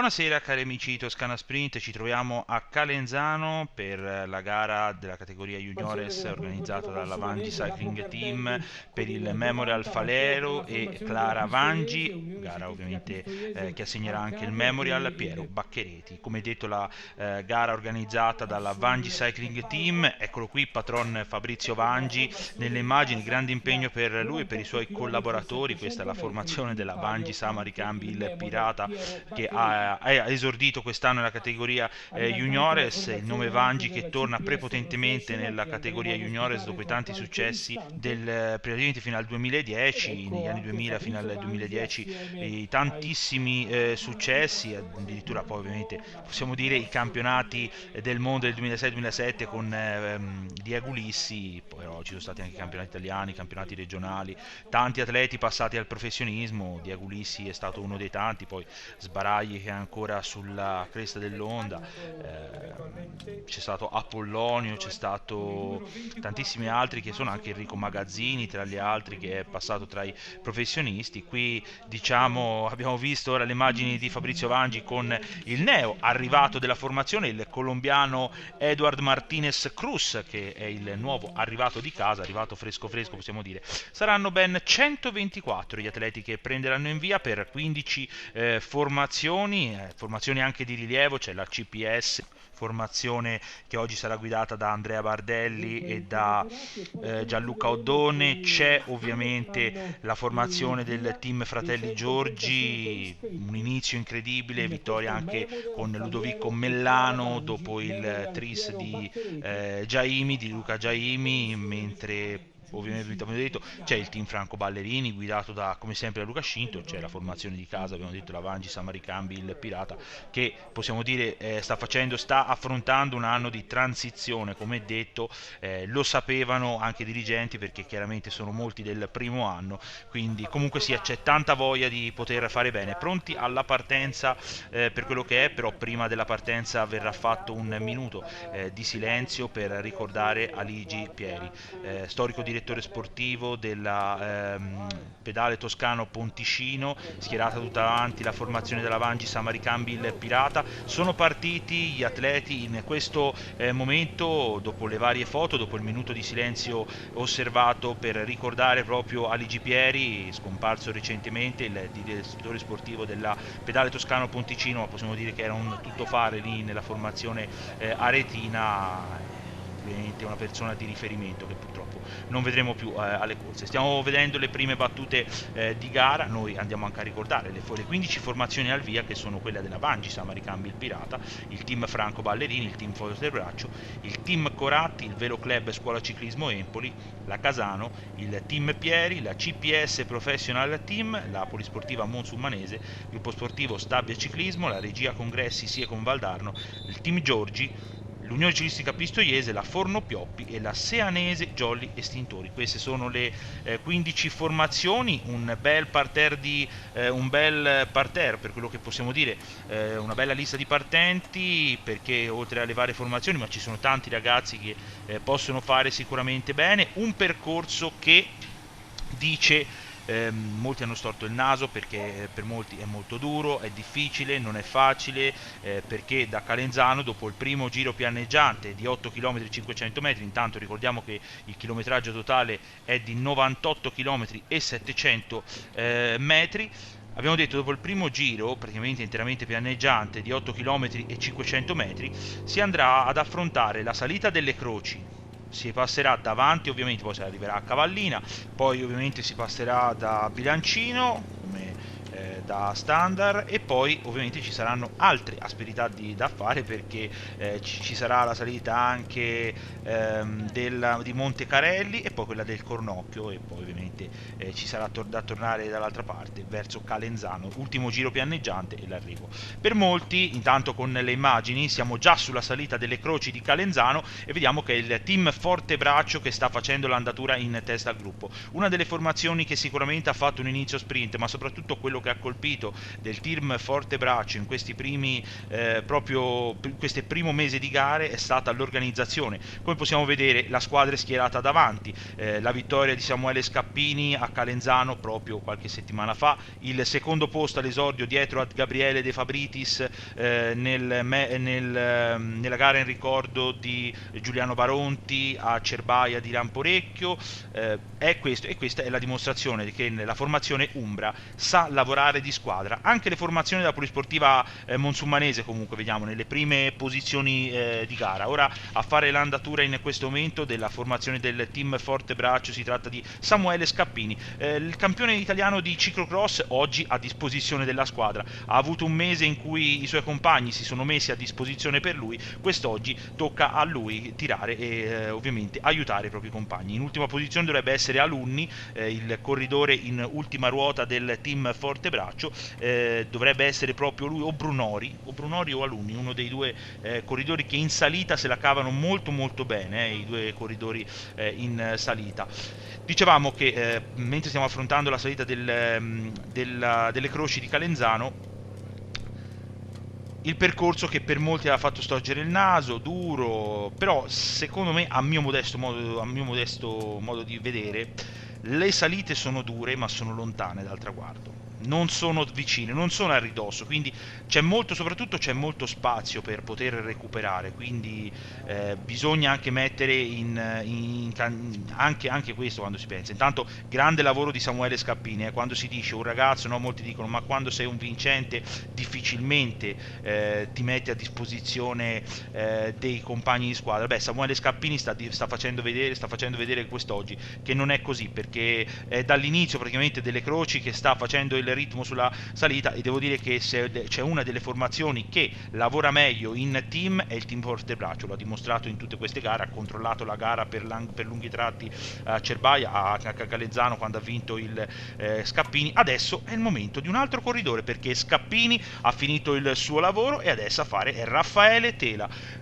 Buonasera cari amici di Toscana Sprint, ci troviamo a Calenzano per la gara della categoria Juniores organizzata dalla Vangi Cycling Team per il Memorial Falero e Clara Vangi, gara ovviamente che assegnerà anche il Memorial Piero Bacchereti. Come detto la gara organizzata dalla Vangi Cycling Team, eccolo qui patron Fabrizio Vangi nelle immagini, grande impegno per lui e per i suoi collaboratori. Questa è la formazione della Vangi Samari Cambi il Pirata che ha esordito quest'anno nella categoria Juniores, il nome Vangi che torna prepotentemente nella categoria Juniores dopo i tanti successi praticamente fino al 2010, negli anni 2000 fino al 2010, i tantissimi successi, addirittura poi ovviamente possiamo dire i campionati del mondo del 2006-2007 con Diego Ulissi, però ci sono stati anche campionati italiani, campionati regionali, tanti atleti passati al professionismo. Diego Ulissi è stato uno dei tanti, poi Sbaragli che è ancora sulla cresta dell'onda, c'è stato Apollonio, c'è stato tantissimi altri che sono anche Enrico Magazzini tra gli altri che è passato tra i professionisti. Qui diciamo abbiamo visto ora le immagini di Fabrizio Vangi con il neo arrivato della formazione, il colombiano Eduard Martinez Cruz, che è il nuovo arrivato di casa, arrivato fresco fresco possiamo dire. Saranno ben 124 gli atleti che prenderanno in via per 15 formazioni anche di rilievo. C'è la CPS, formazione che oggi sarà guidata da Andrea Bardelli e da Gianluca Oddone. C'è ovviamente la formazione del team Fratelli Giorgi, un inizio incredibile, vittoria anche con Ludovico Mellano dopo il tris di Luca Giaimi, mentre ovviamente abbiamo detto c'è il team Franco Ballerini guidato da come sempre da Luca Scinto, c'è la formazione di casa, abbiamo detto la Vangi Samaricambi il Pirata, che possiamo dire sta affrontando un anno di transizione, come detto, lo sapevano anche i dirigenti perché chiaramente sono molti del primo anno, quindi comunque sia c'è tanta voglia di poter fare bene, pronti alla partenza per quello che è. Però prima della partenza verrà fatto un minuto di silenzio per ricordare Aligi Pieri, storico direttore sportivo della Pedale Toscano Ponticino, schierata tutta avanti la formazione della Vangi Samaricambi il Pirata. Sono partiti gli atleti in questo momento, dopo le varie foto, dopo il minuto di silenzio osservato per ricordare proprio Aligi Pieri, scomparso recentemente, il direttore sportivo della Pedale Toscano Ponticino, ma possiamo dire che era un tuttofare lì nella formazione aretina, ovviamente una persona di riferimento che purtroppo non vedremo più alle corse. Stiamo vedendo le prime battute di gara, noi andiamo anche a ricordare le 15 formazioni al via, che sono quelle della Vangi Samaricambi il Pirata, il team Franco Ballerini, il team Fortebraccio, il team Coratti, il Velo Club Scuola Ciclismo Empoli, la Casano, il team Pieri, la CPS Professional Team, la Polisportiva Monsummanese, il gruppo sportivo Stabia Ciclismo, la Regia Congressi Siecon Valdarno, il team Giorgi, l'Unione Ciclistica Pistoiese, la Forno Pioppi e la Seanese Jolly Estintori. Queste sono le 15 formazioni, un bel parterre per quello che possiamo dire, una bella lista di partenti, perché oltre alle varie formazioni, ma ci sono tanti ragazzi che possono fare sicuramente bene, un percorso che dice molti hanno storto il naso perché per molti è molto duro, è difficile, non è facile, perché da Calenzano dopo il primo giro pianeggiante di 8 km e 500 metri, intanto ricordiamo che il chilometraggio totale è di 98 km e 700 metri. Abbiamo detto dopo il primo giro, praticamente interamente pianeggiante di 8 km e 500 metri, si andrà ad affrontare la salita delle croci. Si passerà davanti, ovviamente poi si arriverà a Cavallina, poi ovviamente si passerà da Bilancino come da standard, e poi ovviamente ci saranno altre asperità da fare, perché ci sarà la salita anche di Monte Carelli e poi quella del Cornocchio, e poi ovviamente ci sarà da tornare dall'altra parte verso Calenzano, ultimo giro pianeggiante e l'arrivo. Per molti, intanto con le immagini, siamo già sulla salita delle croci di Calenzano e vediamo che è il team Fortebraccio che sta facendo l'andatura in testa al gruppo, una delle formazioni che sicuramente ha fatto un inizio sprint, ma soprattutto quello che ha colpito colpito del team Fortebraccio in questi primi proprio questo primo mese di gare è stata l'organizzazione. Come possiamo vedere, la squadra è schierata davanti, la vittoria di Samuele Scappini a Calenzano proprio qualche settimana fa, il secondo posto all'esordio dietro a Gabriele De Fabritis nella gara in ricordo di Giuliano Baronti a Cerbaia di Lamporecchio. È questo, e questa è la dimostrazione che la formazione Umbra sa lavorare di squadra. Anche le formazioni della polisportiva monsummanese comunque vediamo nelle prime posizioni di gara. Ora a fare l'andatura in questo momento della formazione del team Fortebraccio si tratta di Samuele Scappini, il campione italiano di ciclocross, oggi a disposizione della squadra. Ha avuto un mese in cui i suoi compagni si sono messi a disposizione per lui, quest'oggi tocca a lui tirare e ovviamente aiutare i propri compagni. In ultima posizione dovrebbe essere Alunni, il corridore in ultima ruota del team Fortebraccio, dovrebbe essere proprio lui o Brunori o Alunni, uno dei due corridori che in salita se la cavano molto molto bene, i due corridori in salita. Dicevamo che mentre stiamo affrontando la salita delle croci di Calenzano, il percorso che per molti ha fatto storgere il naso, duro, però secondo me, a mio modesto modo di vedere, le salite sono dure ma sono lontane dal traguardo. Non sono vicine, non sono a ridosso, quindi soprattutto c'è molto spazio per poter recuperare, quindi bisogna anche mettere anche questo quando si pensa. Intanto grande lavoro di Samuele Scappini, quando si dice un ragazzo, no, molti dicono ma quando sei un vincente difficilmente ti metti a disposizione dei compagni di squadra. Beh, Samuele Scappini sta facendo vedere quest'oggi che non è così, perché è dall'inizio praticamente delle croci che sta facendo il ritmo sulla salita, e devo dire che se c'è una delle formazioni che lavora meglio in team è il team Fortebraccio. Lo ha dimostrato in tutte queste gare, ha controllato la gara per lunghi tratti a Cerbaia, a Calenzano quando ha vinto il Scappini. Adesso è il momento di un altro corridore, perché Scappini ha finito il suo lavoro e adesso a fare è Raffaele Tela.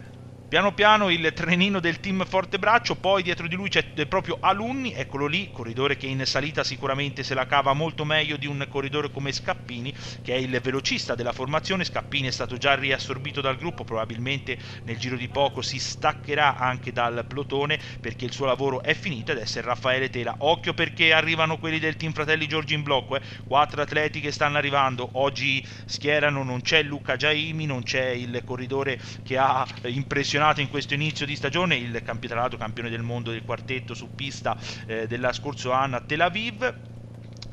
Piano piano il trenino del team Fortebraccio, poi dietro di lui c'è proprio Alunni, eccolo lì, corridore che in salita sicuramente se la cava molto meglio di un corridore come Scappini, che è il velocista della formazione. Scappini è stato già riassorbito dal gruppo, probabilmente nel giro di poco si staccherà anche dal plotone perché il suo lavoro è finito, ed è Raffaele Tela. Occhio perché arrivano quelli del team Fratelli Giorgi in blocco, 4 atleti che stanno arrivando, oggi schierano, non c'è Luca Giaimi, non c'è il corridore che ha impressionato in questo inizio di stagione, il campione del mondo del quartetto su pista della scorso anno a Tel Aviv,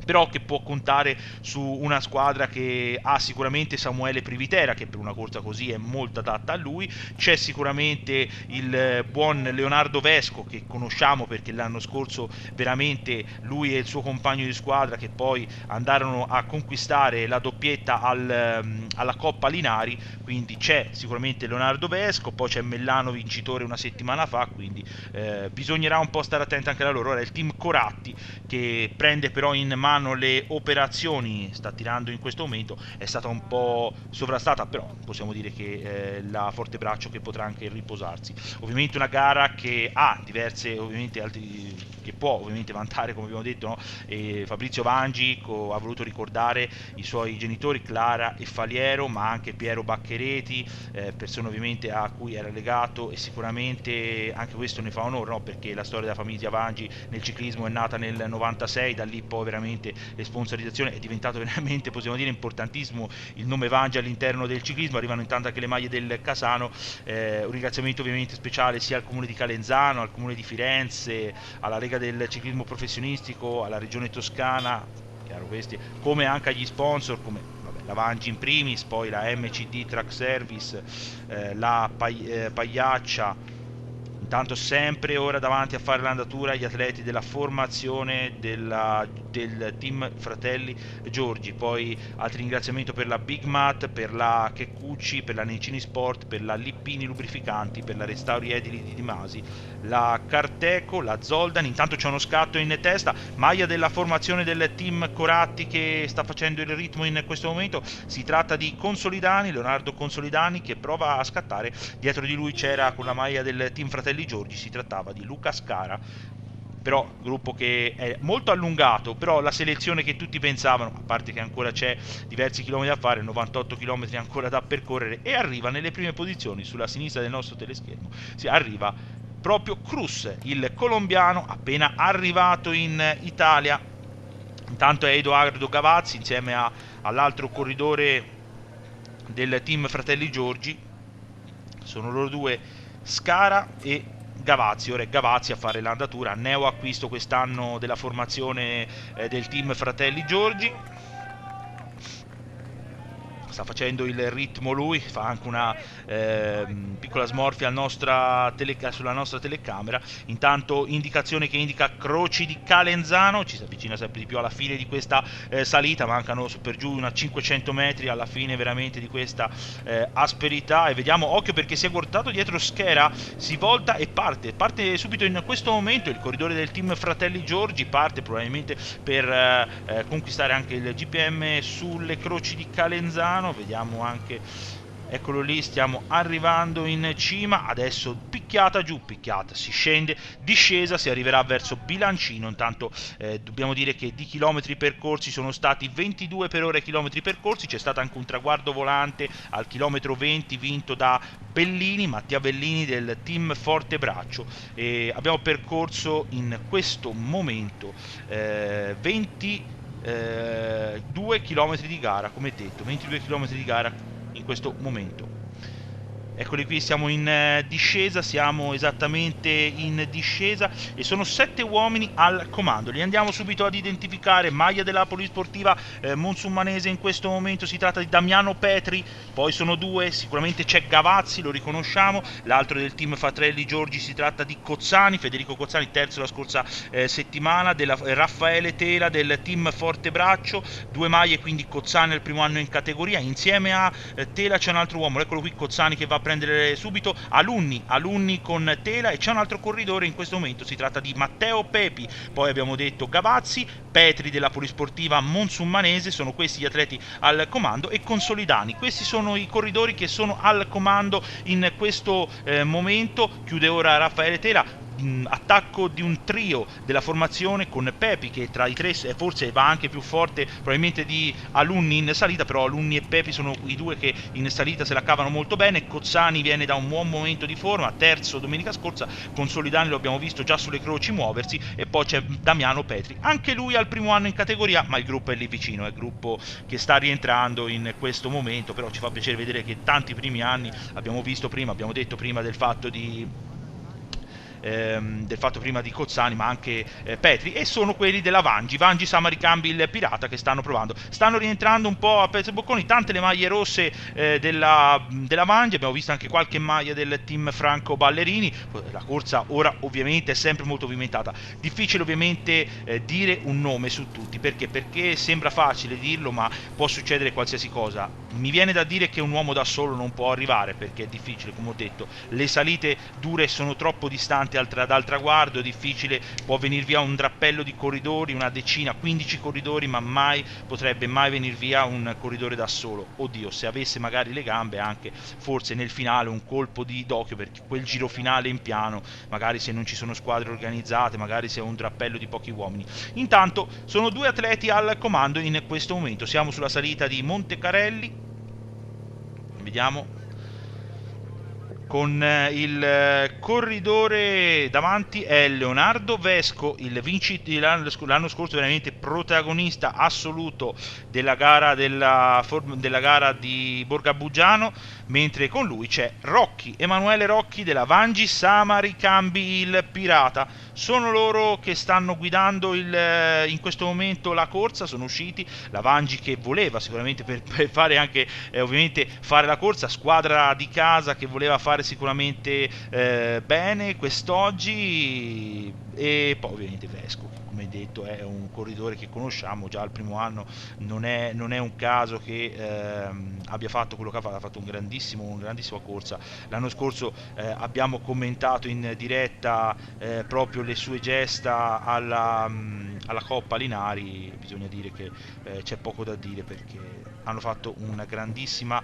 però che può contare su una squadra che ha sicuramente Samuele Privitera, che per una corsa così è molto adatta a lui. C'è sicuramente il buon Leonardo Vesco, che conosciamo perché l'anno scorso veramente lui e il suo compagno di squadra che poi andarono a conquistare la doppietta alla Coppa Linari, quindi c'è sicuramente Leonardo Vesco. Poi c'è Mellano vincitore una settimana fa, quindi bisognerà un po' stare attenti anche da loro. Ora il team Coratti, che prende però in mano le operazioni, sta tirando in questo momento, è stata un po' sovrastata, però possiamo dire che la Fortebraccio che potrà anche riposarsi. Ovviamente una gara che ha diverse, ovviamente che può ovviamente vantare, come abbiamo detto, no? Fabrizio Vangi ha voluto ricordare i suoi genitori Clara e Faliero, ma anche Piero Bacchereti, persone ovviamente a cui era legato, e sicuramente anche questo ne fa onore, no? Perché la storia della famiglia Vangi nel ciclismo è nata nel 96, da lì poi veramente le sponsorizzazioni è diventato veramente, possiamo dire, importantissimo il nome Vangi all'interno del ciclismo. Arrivano intanto anche le maglie del Casano, un ringraziamento ovviamente speciale sia al comune di Calenzano, al comune di Firenze, alla Lega del Ciclismo Professionistico, alla Regione Toscana, chiaro questi, come anche agli sponsor come la Vangi in primis, poi la MCD Track Service, la Pagliaccia. Intanto sempre ora davanti a fare l'andatura gli atleti della formazione del team Fratelli Giorgi, poi altri ringraziamenti per la Big Mat, per la Checcucci, per la Nencini Sport, per la Lippini Lubrificanti, per la Restauri Edili di Dimasi, la Carteco, la Zoldan. Intanto c'è uno scatto in testa, maglia della formazione del team Coratti che sta facendo il ritmo in questo momento. Si tratta di Consolidani, Leonardo Consolidani, che prova a scattare. Dietro di lui c'era con la maglia del team Fratelli Giorgi, si trattava di Luca Scara. però gruppo che è molto allungato, però la selezione che tutti pensavano, a parte che ancora c'è diversi chilometri da fare, 98 chilometri ancora da percorrere, e arriva nelle prime posizioni sulla sinistra del nostro teleschermo, si arriva proprio Cruz, il colombiano appena arrivato in Italia. Intanto è Edoardo Gavazzi insieme all'altro corridore del team Fratelli Giorgi, sono loro due, Scara e Gavazzi. Ora è Gavazzi a fare l'andatura, neo acquisto quest'anno della formazione del team Fratelli Giorgi. Sta facendo il ritmo lui, fa anche una piccola smorfia sulla nostra telecamera. Intanto indicazione che indica Croci di Calenzano, ci si avvicina sempre di più alla fine di questa salita, mancano su per giù una 500 metri alla fine veramente di questa asperità, e vediamo, occhio perché si è guardato dietro Schera, si volta e parte subito in questo momento il corridore del team Fratelli Giorgi, parte probabilmente per conquistare anche il GPM sulle Croci di Calenzano. Vediamo anche, eccolo lì, stiamo arrivando in cima, adesso picchiata giù, picchiata, si scende, discesa, si arriverà verso Bilancino. Intanto dobbiamo dire che di chilometri percorsi sono stati 22 per ora chilometri percorsi, c'è stato anche un traguardo volante al chilometro 20 vinto da Bellini, Mattia Bellini del team Fortebraccio, e abbiamo percorso in questo momento 22 km di gara, come detto, 22 km di gara in questo momento. Eccoli qui, siamo in discesa, siamo esattamente in discesa e sono 7 uomini al comando. Li andiamo subito ad identificare. Maglia della Polisportiva Monsummanese in questo momento, si tratta di Damiano Petri, poi sono due, sicuramente c'è Gavazzi, lo riconosciamo, l'altro del team Fratelli Giorgi si tratta di Cozzani, Federico Cozzani, terzo la scorsa settimana, Raffaele Tela del team Fortebraccio, 2 maglie, quindi Cozzani è il primo anno in categoria, insieme a Tela c'è un altro uomo, eccolo qui Cozzani che va a prendere subito Alunni con Tela, e c'è un altro corridore in questo momento, si tratta di Matteo Pepi, poi abbiamo detto Gavazzi, Petri della Polisportiva Monsummanese, sono questi gli atleti al comando, e Consolidani, questi sono i corridori che sono al comando in questo momento. Chiude ora Raffaele Tela, attacco di un trio della formazione con Pepi che tra i tre forse va anche più forte probabilmente di Alunni in salita, però Alunni e Pepi sono i due che in salita se la cavano molto bene. Cozzani viene da un buon momento di forma, terzo domenica scorsa, Consolidani lo abbiamo visto già sulle croci muoversi, e poi c'è Damiano Petri, anche lui al primo anno in categoria, ma il gruppo è lì vicino, è il gruppo che sta rientrando in questo momento, però ci fa piacere vedere che tanti primi anni abbiamo visto prima, abbiamo detto prima del fatto prima di Cozzani, ma anche Petri, e sono quelli della Vangi Samaricambi, il pirata, che stanno provando, stanno rientrando un po' a pezzi bocconi, tante le maglie rosse della Vangi, abbiamo visto anche qualche maglia del team Franco Ballerini. La corsa ora ovviamente è sempre molto movimentata, difficile ovviamente dire un nome su tutti, perché sembra facile dirlo, ma può succedere qualsiasi cosa. Mi viene da dire che un uomo da solo non può arrivare, perché è difficile, come ho detto, le salite dure sono troppo distanti dal traguardo, è difficile, può venir via un drappello di corridori, una decina, 15 corridori, ma potrebbe mai venir via un corridore da solo. Oddio, se avesse magari le gambe anche, forse nel finale un colpo d'occhio, perché quel giro finale in piano, magari se non ci sono squadre organizzate, magari se è un drappello di pochi uomini. Intanto sono due atleti al comando in questo momento, siamo sulla salita di Montecarelli, vediamo, con il corridore davanti è Leonardo Vesco, il vincitore l'anno scorso, veramente protagonista assoluto della gara di Borgabuggiano, mentre con lui c'è Emanuele Rocchi della Vangi Samaricambi, il pirata. Sono loro che stanno guidando in questo momento la corsa, sono usciti, la Vangi che voleva sicuramente per fare anche ovviamente fare la corsa, squadra di casa che voleva fare sicuramente bene quest'oggi, e poi ovviamente Vesco, che come detto è un corridore che conosciamo già al primo anno, non è un caso che abbia fatto quello che ha fatto una grandissima corsa. L'anno scorso abbiamo commentato in diretta proprio le sue gesta alla Coppa Linari, bisogna dire che c'è poco da dire, perché hanno fatto una grandissima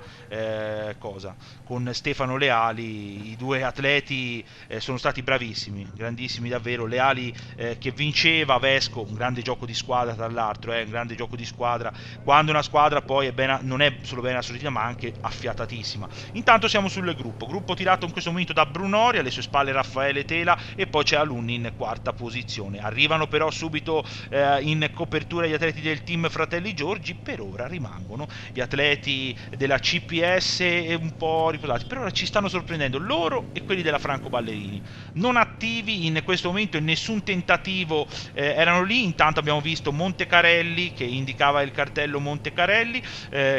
cosa. Con Stefano Leali i due atleti sono stati bravissimi, grandissimi davvero. Leali che vinceva, Vesco, un grande gioco di squadra tra l'altro, un grande gioco di squadra, quando una squadra poi non è solo bene assortita ma anche affiatatissima. Intanto siamo sul gruppo tirato in questo momento da Brunori, alle sue spalle Raffaele Tela e poi c'è Alunni in quarta posizione. Arrivano però subito in copertura gli atleti del team Fratelli Giorgi, per ora rimangono gli atleti della CPS un po' riposati, per ora ci stanno sorprendendo loro e quelli della Franco Ballerini, non attivi in questo momento in nessun tentativo, erano lì. Intanto abbiamo visto Montecarelli che indicava il cartello Montecarelli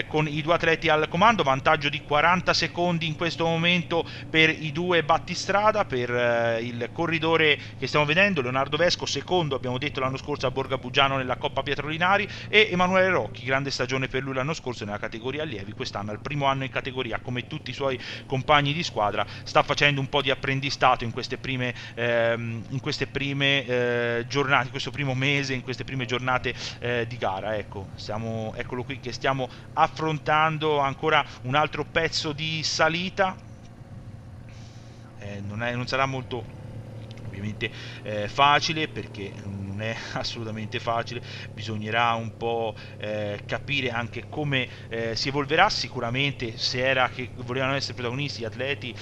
con i due atleti al comando, vantaggio di 40 secondi in questo momento per i due battistrada, per il corridore che stiamo vedendo, Leonardo Vesco, secondo abbiamo detto l'anno scorso a Borgo Bugiano nella Coppa Pietrolinari, e Emanuele Rocchi, grande stagione per lui l'anno scorso nella categoria allievi, quest'anno al primo anno in categoria, come tutti i suoi compagni di squadra sta facendo un po' di apprendistato in queste prime giornate, in questo primo mese, in queste prime giornate di gara. Ecco, eccolo qui che stiamo affrontando ancora un altro pezzo di salita. Non sarà molto ovviamente facile, perché non è assolutamente facile, bisognerà un po' capire anche come si evolverà. Sicuramente, se era che volevano essere protagonisti, gli atleti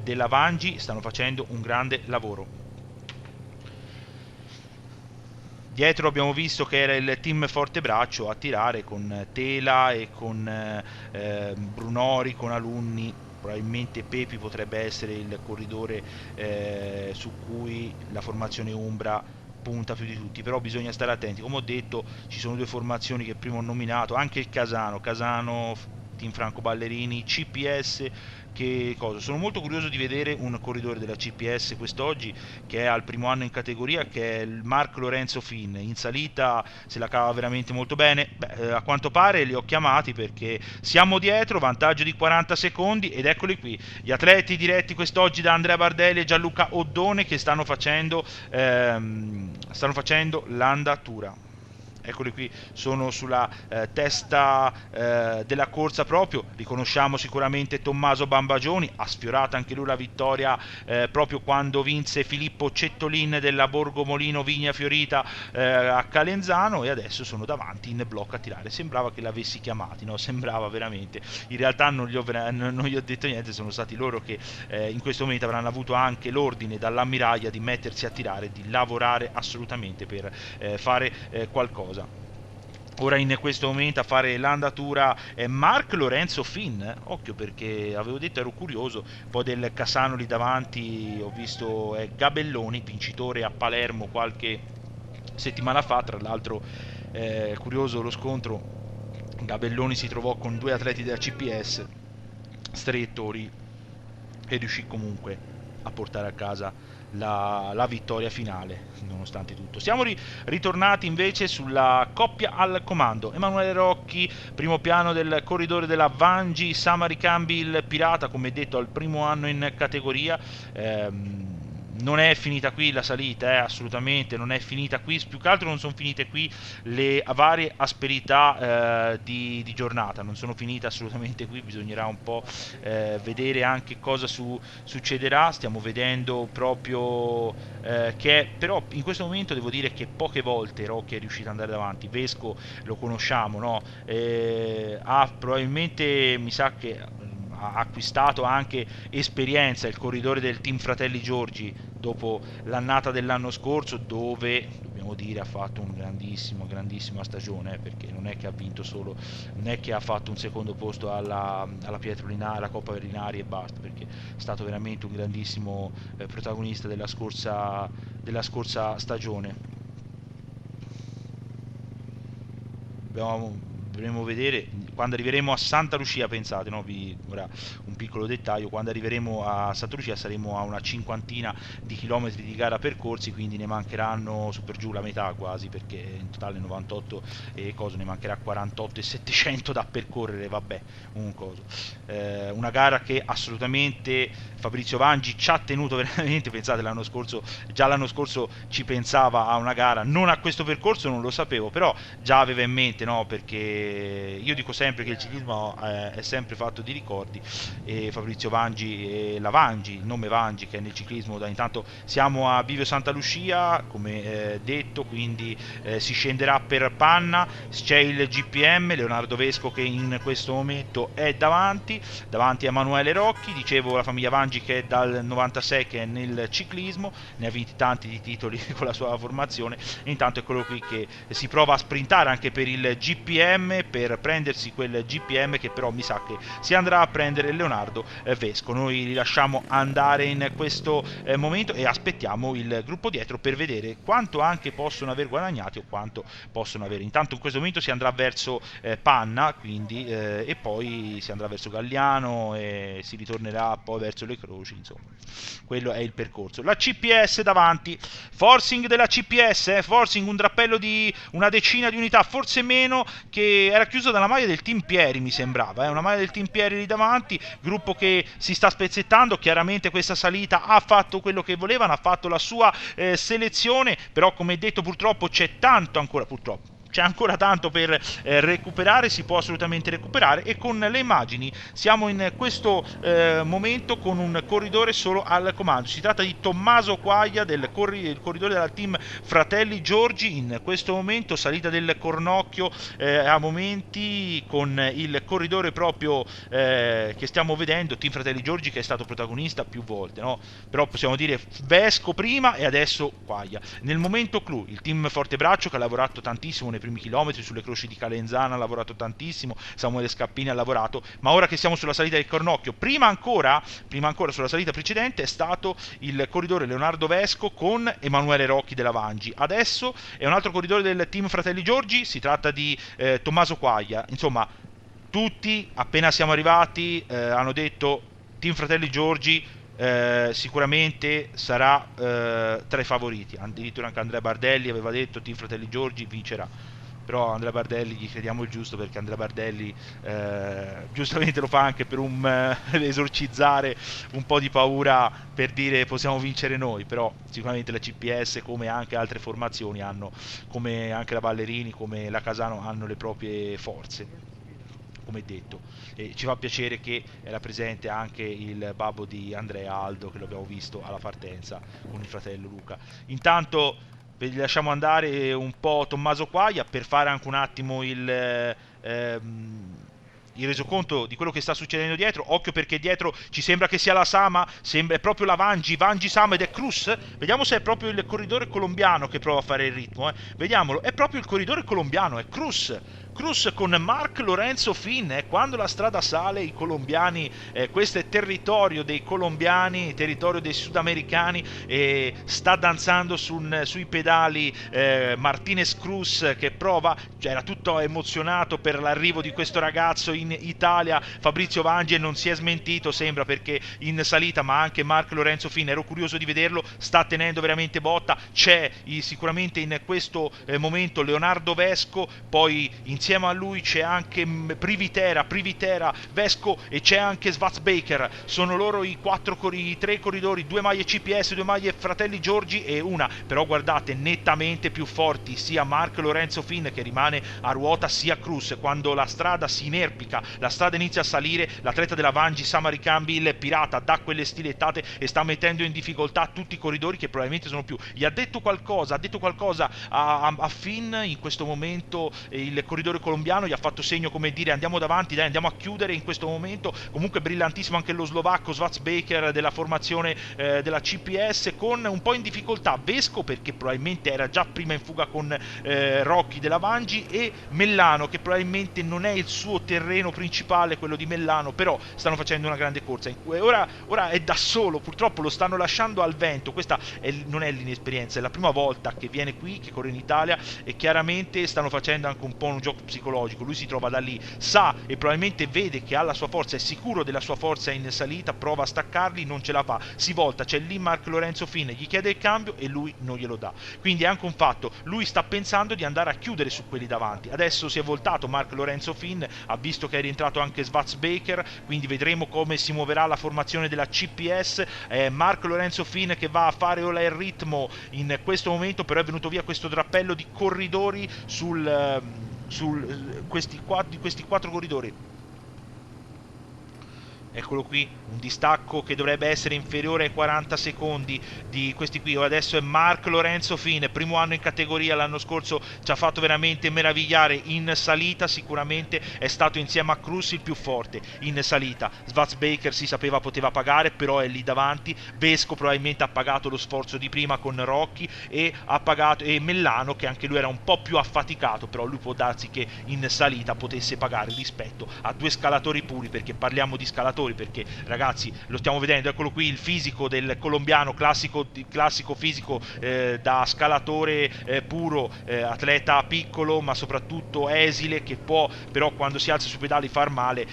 della Vangi stanno facendo un grande lavoro. Dietro abbiamo visto che era il team Fortebraccio a tirare con Tela e con Brunori, con Alunni. Probabilmente Pepi potrebbe essere il corridore su cui la formazione Umbra punta più di tutti, però bisogna stare attenti. Come ho detto, ci sono due formazioni che prima ho nominato, anche il Casano, team Franco Ballerini, CPS, che cosa? Sono molto curioso di vedere un corridore della CPS quest'oggi che è al primo anno in categoria, che è il Mark Lorenzo Finn. In salita se la cava veramente molto bene. A quanto pare li ho chiamati perché siamo dietro, vantaggio di 40 secondi, ed eccoli qui gli atleti diretti quest'oggi da Andrea Bardelli e Gianluca Oddone che stanno facendo l'andatura. Eccoli qui, sono sulla testa della corsa proprio. Riconosciamo sicuramente Tommaso Bambagioni, ha sfiorato anche lui la vittoria proprio quando vinse Filippo Cettolin della Borgomolino Vigna Fiorita a Calenzano, e adesso sono davanti in blocco a tirare. Sembrava che l'avessi chiamati, no? Sembrava veramente. In realtà non gli ho detto niente, sono stati loro che in questo momento avranno avuto anche l'ordine dall'ammiraglia di mettersi a tirare, di lavorare assolutamente per fare qualcosa. Ora in questo momento a fare l'andatura è Mark Lorenzo Finn, occhio, perché avevo detto ero curioso, poi del Casano lì davanti ho visto Gabelloni, vincitore a Palermo qualche settimana fa, tra l'altro curioso lo scontro, Gabelloni si trovò con due atleti della CPS, strettori, e riuscì comunque a portare a casa la vittoria finale nonostante tutto. Siamo ritornati invece sulla coppia al comando. Emanuele Rocchi, primo piano del corridore della Vangi, Samari Cambi il pirata, come detto al primo anno in categoria. Non è finita qui la salita, assolutamente non è finita qui, più che altro non sono finite qui le varie asperità di giornata, non sono finite assolutamente qui, bisognerà un po' vedere anche cosa succederà. Stiamo vedendo proprio che però in questo momento devo dire che poche volte Rocchi è riuscito ad andare davanti. Vesco lo conosciamo, no? Ha probabilmente, mi sa che ha acquistato anche esperienza, il corridore del team Fratelli Giorgi, dopo l'annata dell'anno scorso, dove dobbiamo dire ha fatto un grandissima stagione, perché non è che ha vinto solo, non è che ha fatto un secondo posto alla Pietrolinari, alla Coppa Velinari e basta, perché è stato veramente un grandissimo protagonista della scorsa stagione. Dovremo vedere quando arriveremo a Santa Lucia, pensate, no? Ora un piccolo dettaglio: quando arriveremo a Santa Lucia saremo a una cinquantina di chilometri di gara percorsi, quindi ne mancheranno su per giù la metà quasi, perché in totale 98 e cosa, ne mancherà 48 e 700 da percorrere. Vabbè, una gara che assolutamente Fabrizio Vangi ci ha tenuto veramente, pensate l'anno scorso, già l'anno scorso ci pensava a una gara, non a questo percorso, non lo sapevo, però già aveva in mente, no? Perché io dico sempre che il ciclismo è sempre fatto di ricordi, e Fabrizio Vangi e la Vangi, il nome Vangi che è nel ciclismo da intanto, siamo a Bivio Santa Lucia come detto, quindi si scenderà per Panna, c'è il GPM Leonardo Vesco che in questo momento è davanti a Emanuele Rocchi, dicevo la famiglia Vangi che è dal 96 che è nel ciclismo, ne ha vinti tanti di titoli con la sua formazione, e intanto eccolo qui che si prova a sprintare anche per il GPM, per prendersi quel GPM che però mi sa che si andrà a prendere Leonardo Vesco. Noi li lasciamo andare in questo momento e aspettiamo il gruppo dietro per vedere quanto anche possono aver guadagnato o quanto possono avere. Intanto in questo momento si andrà verso Panna, quindi e poi si andrà verso Galliano e si ritornerà poi verso le Croci, insomma quello è il percorso. La CPS davanti, forcing della CPS, forcing un drappello di una decina di unità, forse meno, che era chiuso dalla maglia del Team Pieri, mi sembrava, una maglia del Team Pieri lì davanti, gruppo che si sta spezzettando, chiaramente questa salita ha fatto quello che volevano, ha fatto la sua selezione, però come detto purtroppo c'è tanto ancora, purtroppo c'è ancora tanto per recuperare, si può assolutamente recuperare, e con le immagini siamo in questo momento con un corridore solo al comando. Si tratta di Tommaso Quaglia del corridore della team Fratelli Giorgi, in questo momento salita del Cornocchio a momenti con il corridore proprio che stiamo vedendo, team Fratelli Giorgi che è stato protagonista più volte, no? Però possiamo dire Vesco prima e adesso Quaglia. Nel momento clou il team Fortebraccio che ha lavorato tantissimo nei primi chilometri sulle croci di Calenzana, ha lavorato tantissimo, Samuele Scappini ha lavorato, ma ora che siamo sulla salita del Cornocchio, prima ancora sulla salita precedente è stato il corridore Leonardo Vesco con Emanuele Rocchi della Vangi, adesso è un altro corridore del team Fratelli Giorgi, si tratta di Tommaso Quaglia. Insomma, tutti appena siamo arrivati hanno detto team Fratelli Giorgi sicuramente sarà tra i favoriti, addirittura anche Andrea Bardelli aveva detto team Fratelli Giorgi vincerà, però Andrea Bardelli gli crediamo il giusto, perché Andrea Bardelli giustamente lo fa anche per esorcizzare un po' di paura, per dire possiamo vincere noi, però sicuramente la CPS come anche altre formazioni hanno, come anche la Ballerini, come la Casano, hanno le proprie forze come detto, e ci fa piacere che era presente anche il babbo di Andrea Aldo, che lo abbiamo visto alla partenza con il fratello Luca. Intanto vi lasciamo andare un po' Tommaso Quaglia per fare anche un attimo il resoconto di quello che sta succedendo dietro. Occhio perché dietro ci sembra che sia la Sama, sembra è proprio la Vangi Sama ed è Cruz. Vediamo se è proprio il corridore colombiano che prova a fare il ritmo, vediamolo, è proprio il corridore colombiano, è Cruz con Marc Lorenzo Fin, quando la strada sale i colombiani, questo è territorio dei colombiani, territorio dei sudamericani, sta danzando sui pedali Martinez Cruz che prova, cioè era tutto emozionato per l'arrivo di questo ragazzo in Italia, Fabrizio Vangi, e non si è smentito sembra, perché in salita, ma anche Marc Lorenzo Fin, ero curioso di vederlo, sta tenendo veramente botta, c'è sicuramente in questo momento Leonardo Vesco, poi insieme a lui c'è anche Privitera, Vesco, e c'è anche Schwarzbaker. Sono loro i tre corridori, 2 maglie CPS, 2 maglie Fratelli Giorgi e una, però guardate, nettamente più forti sia Marc Lorenzo Fin che rimane a ruota, sia Cruz. Quando la strada si inerpica, la strada inizia a salire, l'atleta della Vangi Sama Ricambi, il pirata, dà quelle stilettate e sta mettendo in difficoltà tutti i corridori che probabilmente sono più. Gli ha detto qualcosa a Fin in questo momento, il corridore colombiano gli ha fatto segno come dire andiamo davanti, dai, andiamo a chiudere in questo momento. Comunque brillantissimo anche lo slovacco Schwarzbaker della formazione della CPS, con un po' in difficoltà Vesco perché probabilmente era già prima in fuga con Rocchi della Vangi, e Mellano che probabilmente non è il suo terreno principale quello di Mellano, però stanno facendo una grande corsa. Ora è da solo, purtroppo lo stanno lasciando al vento, questa non è l'inesperienza, è la prima volta che viene qui, che corre in Italia, e chiaramente stanno facendo anche un po' un gioco stop psicologico, lui si trova da lì, sa e probabilmente vede che ha la sua forza, è sicuro della sua forza in salita, prova a staccarli, non ce la fa, si volta, c'è lì Mark Lorenzo Finn, gli chiede il cambio e lui non glielo dà, quindi è anche un fatto, lui sta pensando di andare a chiudere su quelli davanti, adesso si è voltato Mark Lorenzo Finn, ha visto che è rientrato anche Schwarzbaker, quindi vedremo come si muoverà la formazione della CPS, Mark Lorenzo Finn che va a fare ora il ritmo in questo momento, però è venuto via questo drappello di corridori questi quattro corridori. Eccolo qui, un distacco che dovrebbe essere inferiore ai 40 secondi di questi qui. Adesso è Mark Lorenzo Finn, primo anno in categoria, l'anno scorso ci ha fatto veramente meravigliare in salita, sicuramente è stato insieme a Cruz il più forte in salita. Schwarzbaker si sapeva poteva pagare, però è lì davanti. Vesco probabilmente ha pagato lo sforzo di prima con Rocky e ha pagato, e Mellano che anche lui era un po' più affaticato, però lui può darsi che in salita potesse pagare rispetto a due scalatori puri, perché parliamo di scalatori perché ragazzi lo stiamo vedendo, eccolo qui il fisico del colombiano, classico fisico da scalatore puro, atleta piccolo ma soprattutto esile, che può però quando si alza sui pedali far male,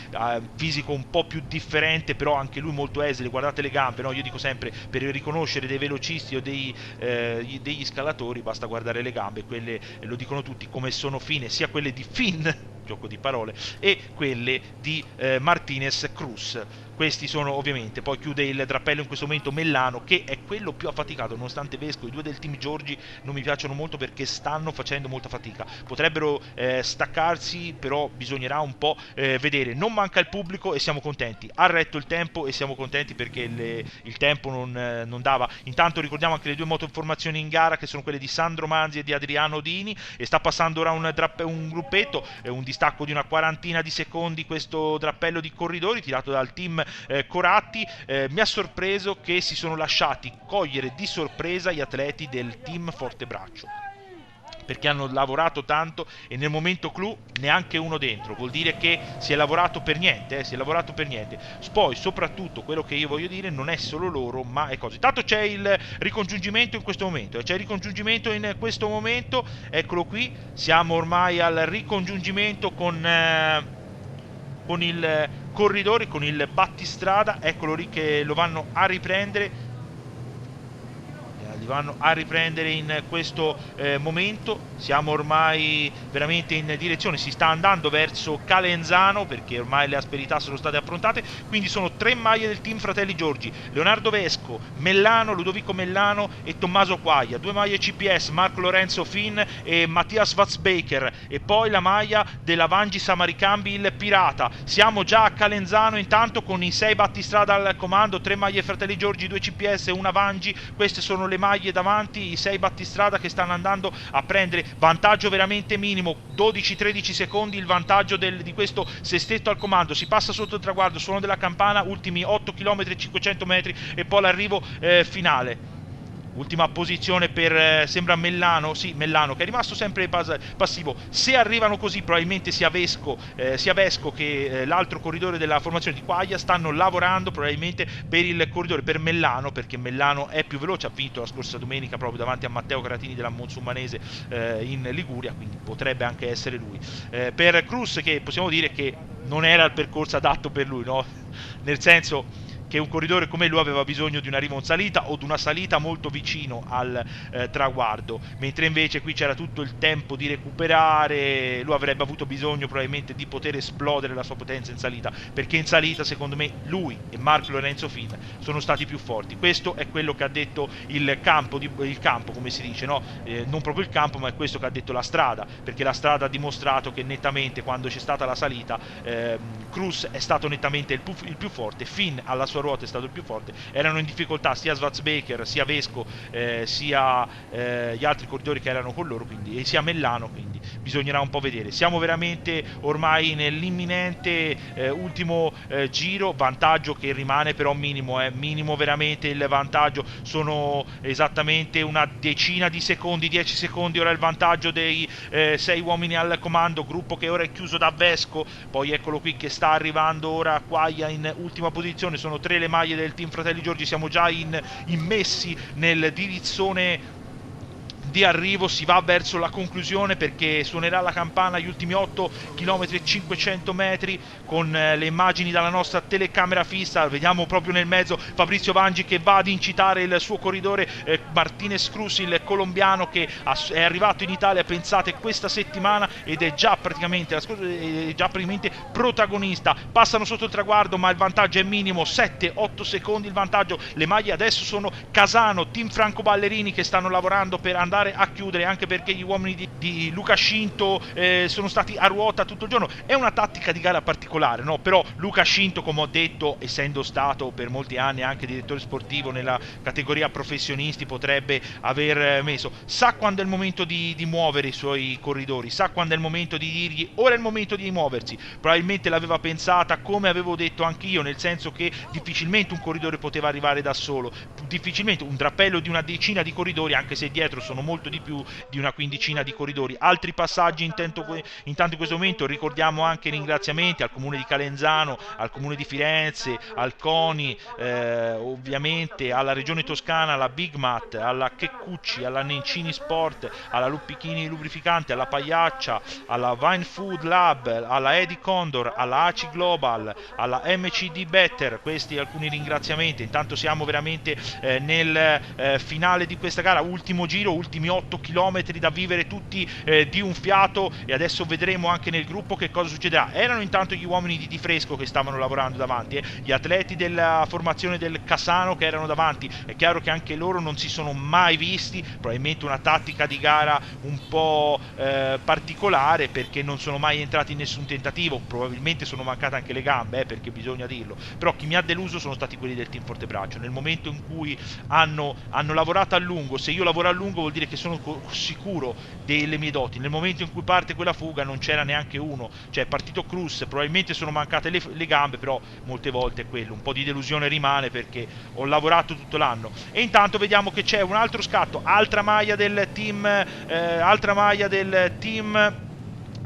fisico un po' più differente, però anche lui molto esile, guardate le gambe, no? Io dico sempre, per riconoscere dei velocisti o degli scalatori basta guardare le gambe, quelle lo dicono tutti come sono fine, sia quelle di Finn gioco di parole, e quelle di Martinez Cruz. Questi sono ovviamente, poi chiude il drappello in questo momento Mellano, che è quello più affaticato, nonostante Vesco, i due del team Giorgi non mi piacciono molto perché stanno facendo molta fatica, potrebbero staccarsi, però bisognerà un po' vedere. Non manca il pubblico e siamo contenti, ha retto il tempo e siamo contenti perché il tempo non dava. Intanto ricordiamo anche le due motoinformazioni in gara, che sono quelle di Sandro Manzi e di Adriano Dini, e sta passando ora un gruppetto, un distacco di una quarantina di secondi, questo drappello di corridori tirato dal team Coratti. Mi ha sorpreso che si sono lasciati cogliere di sorpresa gli atleti del team Fortebraccio, perché hanno lavorato tanto e nel momento clou neanche uno dentro, vuol dire che si è lavorato per niente, si è lavorato per niente. Poi soprattutto quello che io voglio dire non è solo loro, ma è così. Tanto c'è il ricongiungimento in questo momento, eccolo qui, siamo ormai al ricongiungimento con il corridore, con il battistrada, eccolo lì che lo vanno a riprendere, in questo momento. Siamo ormai veramente in direzione, si sta andando verso Calenzano perché ormai le asperità sono state affrontate, quindi sono tre maglie del team Fratelli Giorgi: Leonardo Vesco, Mellano, Ludovico Mellano e Tommaso Quaglia, due maglie CPS, Marco Lorenzo Finn e Mattias Schwarzbaker, e poi la maglia della Vangi Samaricambi il Pirata. Siamo già a Calenzano intanto con i 6 battistrada al comando, 3 maglie Fratelli Giorgi, 2 CPS e una Vangi. Queste sono le maglie davanti, i 6 battistrada che stanno andando a prendere vantaggio veramente minimo, 12-13 secondi il vantaggio di questo sestetto al comando. Si passa sotto il traguardo, suono della campana, ultimi 8 km e 500 metri e poi l'arrivo finale. Ultima posizione per, sembra Mellano, sì, Mellano, che è rimasto sempre passivo. Se arrivano così, probabilmente sia Vesco che l'altro corridore della formazione di Quaglia stanno lavorando probabilmente per il corridore, per Mellano, perché Mellano è più veloce, ha vinto la scorsa domenica proprio davanti a Matteo Caratini della Monsumanese in Liguria, quindi potrebbe anche essere lui. Per Cruz, che possiamo dire che non era il percorso adatto per lui, no? Nel senso che un corridore come lui aveva bisogno di una arrivo in salita o di una salita molto vicino al traguardo, mentre invece qui c'era tutto il tempo di recuperare. Lui avrebbe avuto bisogno probabilmente di poter esplodere la sua potenza in salita, perché in salita secondo me lui e Marco Lorenzo Finn sono stati più forti. Questo è quello che ha detto il campo come si dice, no? Non proprio il campo, ma è questo che ha detto la strada, perché la strada ha dimostrato che nettamente quando c'è stata la salita Cruz è stato nettamente il più forte, Finn alla sua ruota è stato il più forte, erano in difficoltà sia Schwarzbaker, sia Vesco, sia gli altri corridori che erano con loro, quindi, e sia Mellano, quindi bisognerà un po' vedere. Siamo veramente ormai nell'imminente ultimo giro, vantaggio che rimane però minimo, minimo veramente il vantaggio, sono esattamente una decina di secondi, 10 secondi ora il vantaggio dei 6 uomini al comando, gruppo che ora è chiuso da Vesco, poi eccolo qui che sta arrivando ora Quaglia in ultima posizione, sono 3 le maglie del team Fratelli Giorgi, siamo già immessi nel dirizzone di arrivo, si va verso la conclusione perché suonerà la campana gli ultimi 8 km e 500 metri con le immagini dalla nostra telecamera fissa. Vediamo proprio nel mezzo Fabrizio Vangi che va ad incitare il suo corridore Martinez Cruz, il colombiano che è arrivato in Italia, pensate, questa settimana ed è già praticamente protagonista. Passano sotto il traguardo ma il vantaggio è minimo, 7-8 secondi il vantaggio. Le maglie adesso sono Casano, team Franco Ballerini che stanno lavorando per andare a chiudere, anche perché gli uomini di Luca Scinto sono stati a ruota tutto il giorno. È una tattica di gara particolare, no? Però Luca Scinto, come ho detto, essendo stato per molti anni anche direttore sportivo nella categoria professionisti, potrebbe aver messo, sa quando è il momento di muovere i suoi corridori, sa quando è il momento di dirgli ora è il momento di muoversi. Probabilmente l'aveva pensata come avevo detto anch'io, nel senso che difficilmente un corridore poteva arrivare da solo, difficilmente un drappello di una decina di corridori, anche se dietro sono molto di più di una quindicina di corridori. Altri passaggi intanto in questo momento, ricordiamo anche ringraziamenti al comune di Calenzano, al comune di Firenze, al CONI, ovviamente alla regione Toscana, alla Bigmat, alla Checcucci, alla Nencini Sport, alla Luppichini Lubrificante, alla Pagliaccia, alla Vine Food Lab, alla Edi Condor, alla ACI Global, alla MCD Better. Questi alcuni ringraziamenti. Intanto siamo veramente nel finale di questa gara, ultimo giro, ultimi 8 km da vivere tutti di un fiato, e adesso vedremo anche nel gruppo che cosa succederà. Erano intanto gli uomini di Di Fresco che stavano lavorando davanti, gli atleti della formazione del Casano che erano davanti. È chiaro che anche loro non si sono mai visti, probabilmente una tattica di gara un po' particolare, perché non sono mai entrati in nessun tentativo, probabilmente sono mancate anche le gambe, perché bisogna dirlo. Però chi mi ha deluso sono stati quelli del team Fortebraccio. Nel momento in cui hanno lavorato a lungo, se io lavoro a lungo vuol dire che sono sicuro delle mie doti. Nel momento in cui parte quella fuga non c'era neanche uno, cioè è partito Cruz, probabilmente sono mancate le gambe, però molte volte è quello, un po' di delusione rimane perché ho lavorato tutto l'anno. E intanto vediamo che c'è un altro scatto, altra maglia del team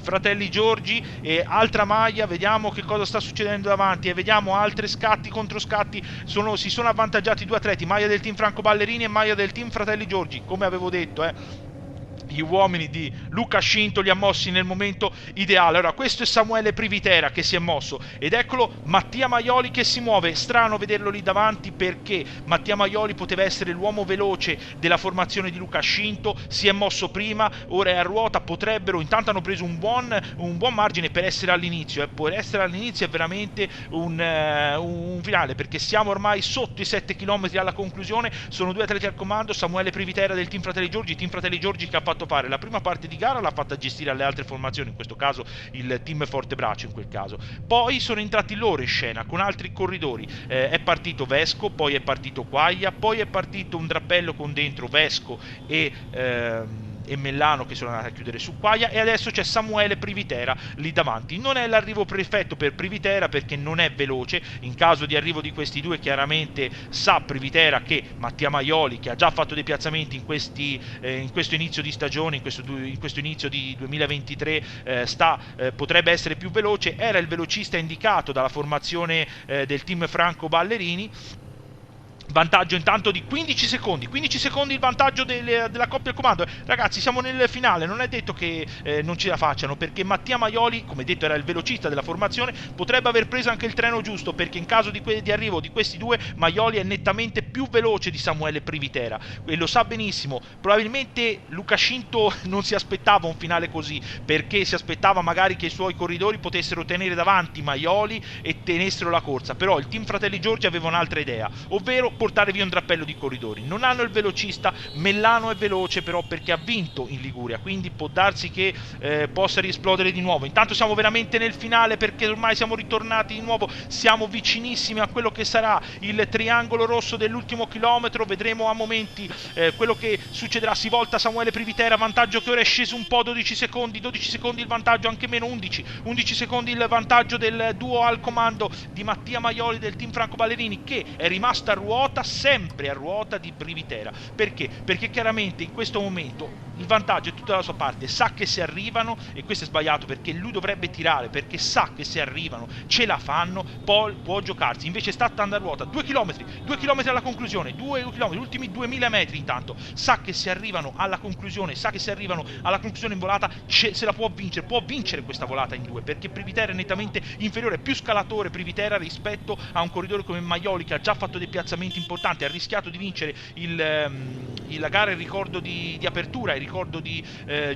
Fratelli Giorgi, e altra maglia. Vediamo che cosa sta succedendo davanti e vediamo altri scatti contro scatti. Si sono avvantaggiati due atleti, maglia del team Franco Ballerini e maglia del team Fratelli Giorgi. Come avevo detto, gli uomini di Luca Scinto li ha mossi nel momento ideale. Allora, questo è Samuele Privitera che si è mosso, ed eccolo Mattia Maioli che si muove. Strano vederlo lì davanti, perché Mattia Maioli poteva essere l'uomo veloce della formazione di Luca Scinto, si è mosso prima, ora è a ruota. Potrebbero, intanto hanno preso un buon margine per essere all'inizio, per essere all'inizio è veramente un finale, perché siamo ormai sotto i 7 km alla conclusione. Sono due atleti al comando, Samuele Privitera del team Fratelli Giorgi che ha fatto fare la prima parte di gara, l'ha fatta gestire alle altre formazioni, in questo caso il team Fortebraccio in quel caso. Poi sono entrati loro in scena con altri corridori, è partito Vesco, poi è partito Quaglia, poi è partito un drappello con dentro Vesco e Mellano che sono andati a chiudere su Quaglia, e adesso c'è Samuele Privitera lì davanti. Non è l'arrivo perfetto per Privitera perché non è veloce. In caso di arrivo di questi due, chiaramente sa Privitera che Mattia Maioli, che ha già fatto dei piazzamenti in questo inizio di stagione, in questo inizio di 2023, potrebbe essere più veloce. Era il velocista indicato dalla formazione del team Franco Ballerini. Vantaggio intanto di 15 secondi il vantaggio della coppia al comando. Ragazzi, siamo nel finale, non è detto che non ce la facciano, perché Mattia Maioli, come detto, era il velocista della formazione, potrebbe aver preso anche il treno giusto, perché in caso di arrivo di questi due Maioli è nettamente più veloce di Samuele Privitera e lo sa benissimo. Probabilmente Luca Scinto non si aspettava un finale così, perché si aspettava magari che i suoi corridori potessero tenere davanti Maioli e tenessero la corsa. Però il team Fratelli Giorgi aveva un'altra idea, ovvero portare via un drappello di corridori. Non hanno il velocista, Mellano è veloce però perché ha vinto in Liguria, quindi può darsi che possa riesplodere di nuovo. Intanto siamo veramente nel finale, perché ormai siamo ritornati di nuovo, siamo vicinissimi a quello che sarà il triangolo rosso dell'ultimo chilometro. Vedremo a momenti quello che succederà. Si volta Samuele Privitera, vantaggio che ora è sceso un po', 12 secondi il vantaggio, anche meno 11 secondi il vantaggio del duo al comando di Mattia Maioli del team Franco Ballerini, che è rimasto a ruota, sempre a ruota di Privitera. Perché? Perché chiaramente in questo momento il vantaggio è tutta dalla sua parte, sa che se arrivano, e questo è sbagliato perché lui dovrebbe tirare, perché sa che se arrivano ce la fanno, poi può giocarsi, invece sta andando a ruota, 2 km alla conclusione, 2 km, gli ultimi 2000 metri intanto, sa che se arrivano alla conclusione, sa che se arrivano alla conclusione in volata se la può vincere questa volata in due, perché Privitera è nettamente inferiore, più scalatore Privitera rispetto a un corridore come Maioli che ha già fatto dei piazzamenti importanti, ha rischiato di vincere la gara, il ricordo di apertura, il ricordo di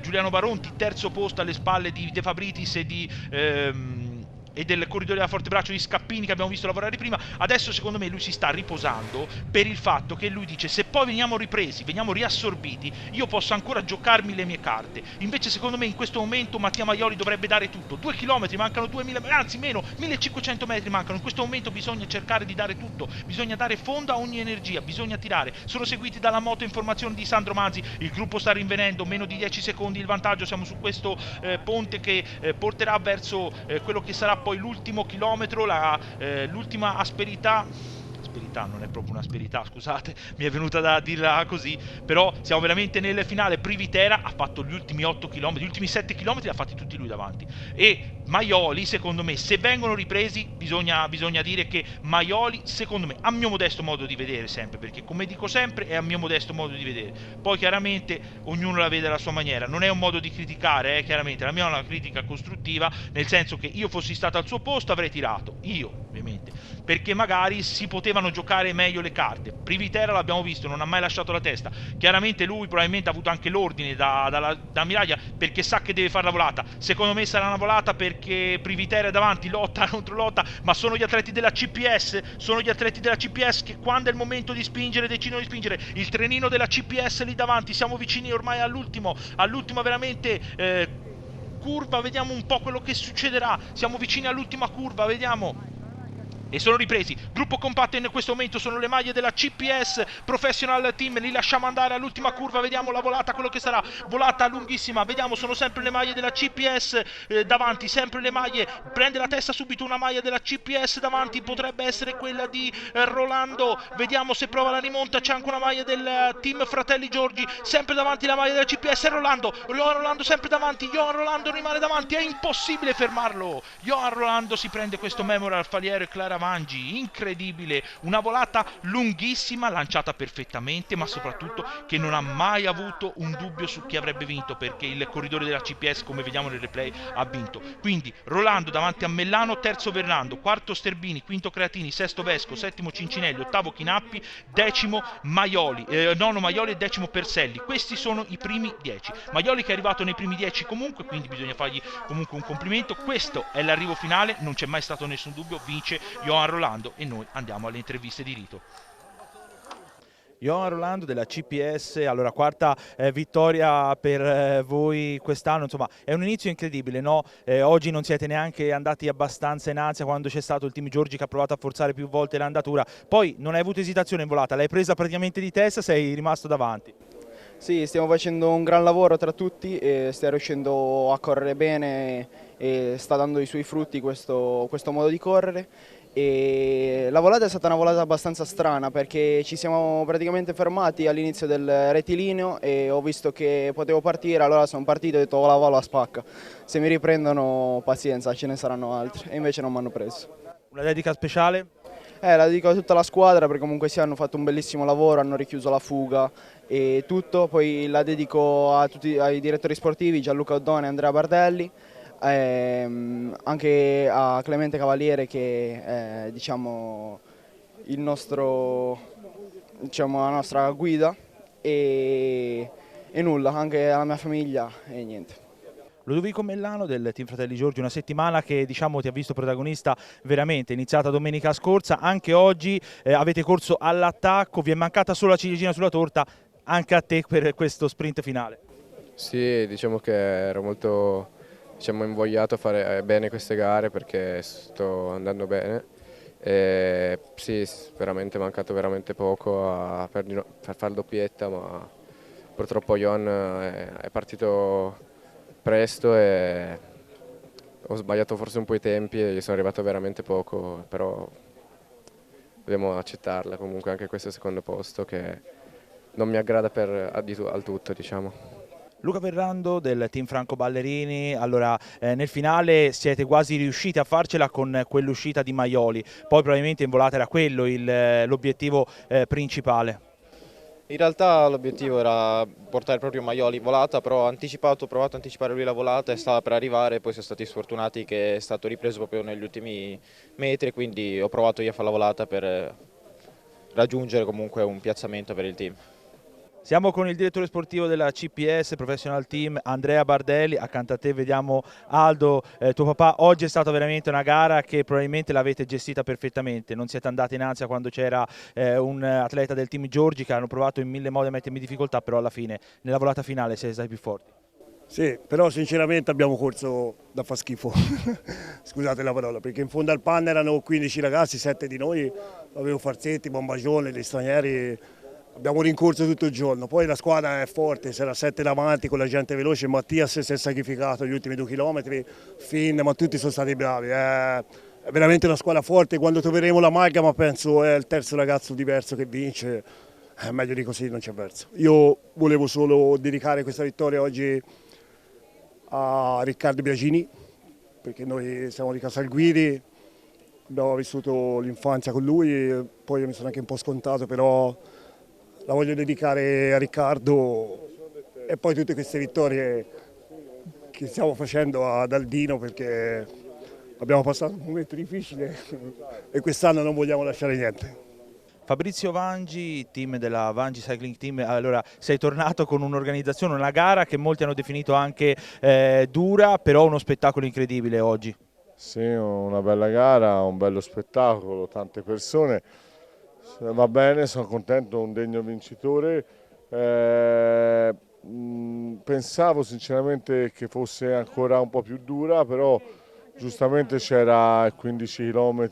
Giuliano Baronti, terzo posto alle spalle di De Fabritis e del corridore da Fortebraccio di Scappini che abbiamo visto lavorare prima. Adesso secondo me lui si sta riposando per il fatto che lui dice: se poi veniamo ripresi, veniamo riassorbiti, io posso ancora giocarmi le mie carte. Invece secondo me in questo momento Mattia Maioli dovrebbe dare tutto. 2 km, mancano 2000, anzi meno, 1500 metri mancano. In questo momento bisogna cercare di dare tutto, bisogna dare fondo a ogni energia, bisogna tirare. Sono seguiti dalla moto informazioni di Sandro Manzi, il gruppo sta rinvenendo, meno di 10 secondi il vantaggio, siamo su questo ponte che porterà verso quello che sarà poi l'ultimo chilometro, l'ultima asperità non è proprio un'asperità, scusate, mi è venuta da dirla così, però siamo veramente nel finale. Privitera ha fatto gli ultimi 8 km, gli ultimi 7 km li ha fatti tutti lui davanti, e Maioli secondo me, se vengono ripresi, bisogna dire che Maioli secondo me, a mio modesto modo di vedere sempre, perché come dico sempre è a mio modesto modo di vedere, poi chiaramente ognuno la vede alla sua maniera, non è un modo di criticare, chiaramente la mia è una critica costruttiva, nel senso che io fossi stato al suo posto avrei tirato, io ovviamente, perché magari si potevano giocare meglio le carte. Privitera l'abbiamo visto, non ha mai lasciato la testa, chiaramente lui probabilmente ha avuto anche l'ordine da Miraglia perché sa che deve fare la volata, secondo me sarà una volata perché Privitera è davanti, lotta contro lotta, ma sono gli atleti della CPS, che quando è il momento di spingere decidono di spingere, il trenino della CPS lì davanti, siamo vicini ormai all'ultimo veramente curva, vediamo un po' quello che succederà, siamo vicini all'ultima curva, vediamo. E sono ripresi, gruppo compatto in questo momento, sono le maglie della CPS Professional Team, li lasciamo andare all'ultima curva, vediamo la volata, quello che sarà, volata lunghissima, vediamo, sono sempre le maglie della CPS davanti, sempre le maglie, prende la testa subito una maglia della CPS davanti, potrebbe essere quella di Rolando, vediamo se prova la rimonta, c'è anche una maglia del team Fratelli Giorgi, sempre davanti la maglia della CPS, Rolando sempre davanti, Johan Rolando rimane davanti, è impossibile fermarlo, Johan Rolando si prende questo Memorial Faliero e Clara Vangi, incredibile, una volata lunghissima, lanciata perfettamente, ma soprattutto che non ha mai avuto un dubbio su chi avrebbe vinto, perché il corridore della CPS, come vediamo nel replay, ha vinto. Quindi Rolando davanti a Mellano, terzo Vernando, quarto Sterbini, quinto Creatini, sesto Vesco, settimo Cincinelli, ottavo Chinappi, decimo Maioli, nono Maioli e decimo Perselli. Questi sono i primi 10. Maioli che è arrivato nei primi 10 comunque, quindi bisogna fargli comunque un complimento. Questo è l'arrivo finale, non c'è mai stato nessun dubbio, vince Johan Rolando e noi andiamo alle interviste di rito. Johan Rolando della CPS, allora quarta vittoria per voi quest'anno, insomma è un inizio incredibile, no? Oggi non siete neanche andati abbastanza in ansia quando c'è stato il team Giorgi che ha provato a forzare più volte l'andatura, poi non hai avuto esitazione in volata, l'hai presa praticamente di testa, sei rimasto davanti. Sì, stiamo facendo un gran lavoro tra tutti e stiamo riuscendo a correre bene e sta dando i suoi frutti questo modo di correre. E la volata è stata una volata abbastanza strana perché ci siamo praticamente fermati all'inizio del rettilineo e ho visto che potevo partire, allora sono partito e ho detto oh, la volo a spacca, se mi riprendono pazienza, ce ne saranno altri e invece non mi hanno preso. Una dedica speciale? La dedico a tutta la squadra perché comunque sì, hanno fatto un bellissimo lavoro, hanno richiuso la fuga e tutto, poi la dedico a tutti, ai direttori sportivi Gianluca Oddone e Andrea Bardelli, anche a Clemente Cavaliere che è diciamo, diciamo, la nostra guida e nulla, anche alla mia famiglia e niente. Ludovico Mellano del Team Fratelli Giorgi, una settimana che diciamo ti ha visto protagonista veramente, iniziata domenica scorsa, anche oggi avete corso all'attacco, vi è mancata solo la ciliegina sulla torta, anche a te per questo sprint finale. Sì, diciamo che ero molto invogliato a fare bene queste gare perché sto andando bene. E sì, veramente è mancato veramente poco per fare doppietta, ma purtroppo Jon è partito presto e ho sbagliato forse un po' i tempi e gli sono arrivato veramente poco, però dobbiamo accettarla comunque anche questo secondo posto che non mi aggrada al tutto, diciamo. Luca Ferrando del team Franco Ballerini, allora nel finale siete quasi riusciti a farcela con quell'uscita di Maioli, poi probabilmente in volata era quello l'obiettivo principale. In realtà l'obiettivo era portare proprio Maioli in volata, però ho provato a anticipare lui la volata e stava per arrivare, poi siamo stati sfortunati che è stato ripreso proprio negli ultimi metri, quindi ho provato io a fare la volata per raggiungere comunque un piazzamento per il team. Siamo con il direttore sportivo della CPS Professional Team, Andrea Bardelli. Accanto a te vediamo Aldo, tuo papà. Oggi è stata veramente una gara che probabilmente l'avete gestita perfettamente, non siete andati in ansia quando c'era un atleta del team Giorgi che hanno provato in mille modi a mettermi in difficoltà, però alla fine nella volata finale siete stati più forti. Sì, però sinceramente abbiamo corso da fa schifo, scusate la parola, perché in fondo al panno erano 15 ragazzi, 7 di noi, avevo Farzetti, Bombagione, gli stranieri. Abbiamo rincorso tutto il giorno, poi la squadra è forte, c'era 7 davanti con la gente veloce, Mattias si è sacrificato gli ultimi 2 chilometri, Finn, ma tutti sono stati bravi. È veramente una squadra forte, quando troveremo l'amalgama penso è il terzo ragazzo diverso che vince, meglio di così non c'è verso. Io volevo solo dedicare questa vittoria oggi a Riccardo Biagini, perché noi siamo di Casalguidi, abbiamo vissuto l'infanzia con lui, poi io mi sono anche un po' scontato, però la voglio dedicare a Riccardo e poi tutte queste vittorie che stiamo facendo ad Aldino, perché abbiamo passato un momento difficile e quest'anno non vogliamo lasciare niente. Fabrizio Vangi, team della Vangi Cycling Team, allora sei tornato con un'organizzazione, una gara che molti hanno definito anche dura, però uno spettacolo incredibile oggi. Sì, una bella gara, un bello spettacolo, tante persone. Va bene, sono contento, un degno vincitore. Pensavo sinceramente che fosse ancora un po' più dura, però giustamente c'era 15 km,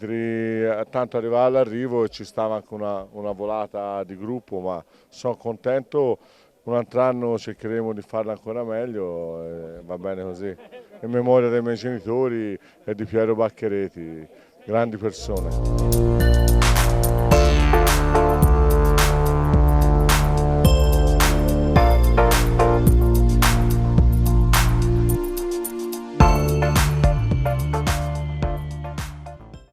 tanto arrivare all'arrivo e ci stava anche una volata di gruppo, ma sono contento. Un altro anno cercheremo di farla ancora meglio e va bene così. In memoria dei miei genitori e di Piero Bacchereti, grandi persone.